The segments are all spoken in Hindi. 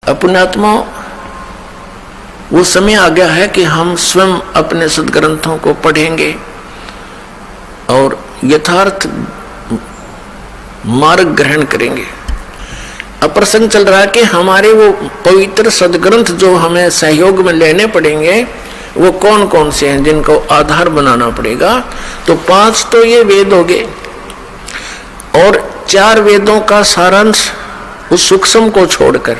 अपने आत्मा वो समय आ गया है कि हम स्वयं अपने सदग्रंथों को पढ़ेंगे और यथार्थ मार्ग ग्रहण करेंगे। अब प्रसंग चल रहा है कि हमारे वो पवित्र सदग्रंथ जो हमें सहयोग में लेने पड़ेंगे वो कौन कौन से हैं जिनको आधार बनाना पड़ेगा। तो 5 तो ये वेद हो गए और 4 वेदों का सारांश उस सूक्ष्म को छोड़कर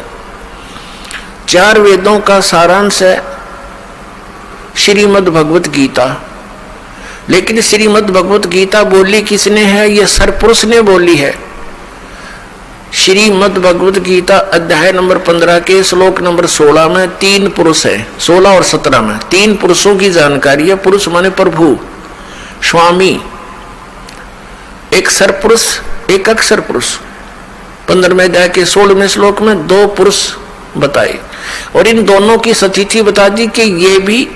4 वेदों का सारांश है श्रीमद् भगवत गीता। लेकिन श्रीमद् भगवत गीता बोली किसने है? ये सरपुरुष ने बोली है। श्रीमद् भगवत गीता अध्याय नंबर 15 के श्लोक नंबर 16 में 3 पुरुष है, 16 और 17 में 3 पुरुषों की जानकारी है। पुरुष माने प्रभु, स्वामी, एक सरपुरुष, एक अक्षर पुरुष। 15वें अध्याय के 16वें श्लोक में 2 पुरुष बताए और इन दोनों की सतिथि बता दी कि ये भी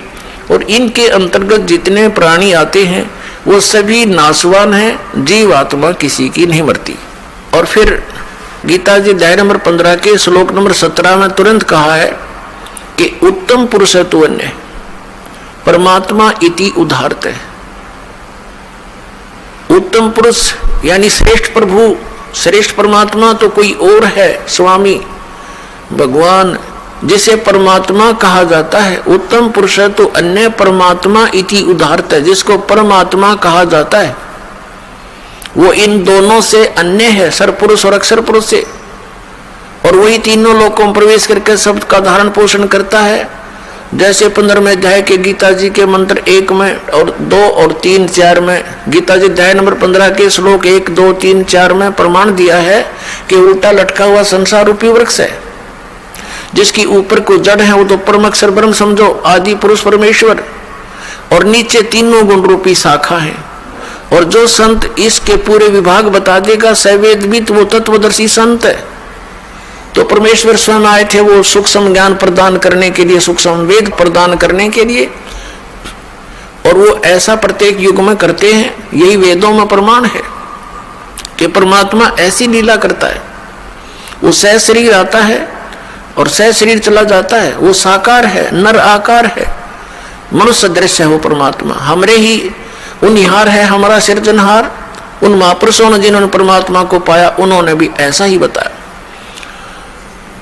और इनके अंतर्गत जितने प्राणी आते हैं वो सभी नाशवान हैं, जीव आत्मा किसी की नहीं मरती। और फिर गीता जी अध्याय नंबर 15 के श्लोक नंबर 17 में तुरंत कहा है कि उत्तम पुरुष है तू अन्य परमात्मा इति उदाहरत है। उत्तम पुरुष यानी श्रेष्ठ प्रभु, श्रेष्ठ परमात्मा तो कोई और है, स्वामी भगवान जिसे परमात्मा कहा जाता है। उत्तम पुरुष है तो अन्य परमात्मा इति उदाहरत है, जिसको परमात्मा कहा जाता है वो इन दोनों से अन्य है, सरपुरुष और अक्षर पुरुष से। और वही तीनों लोकों में प्रवेश करके शब्द का धारण पोषण करता है। जैसे 15वें अध्याय के गीता जी के मंत्र 1 में और 2 और 3, 4 में गीता जी अध्याय नंबर 15 के श्लोक 1, 2, 3, 4 में प्रमाण दिया है कि उल्टा लटका हुआ संसार रूपी वृक्ष है, जिसकी ऊपर को जड़ है वो तो परम अक्षर ब्रह्म समझो, आदि पुरुष परमेश्वर, और नीचे तीनों गुण रूपी शाखा है। और जो संत इसके पूरे विभाग बता देगा सवेदविद वो तत्वदर्शी संत है। तो परमेश्वर स्वयं आए थे वो सूक्ष्म ज्ञान प्रदान करने के लिए, सूक्ष्म वेद प्रदान करने के लिए, और वो ऐसा प्रत्येक युग में करते हैं। यही वेदों में प्रमाण है कि परमात्मा ऐसी लीला करता है। वो सह शरीर आता है और सह शरीर चला जाता है। वो साकार है, नर आकार है, मनुष्य दृश्य है वो परमात्मा। हमरे ही उनिहार है हमारा सृजनहार। उन महापुरुषों ने जिन्होंने परमात्मा को पाया उन्होंने भी ऐसा ही बताया।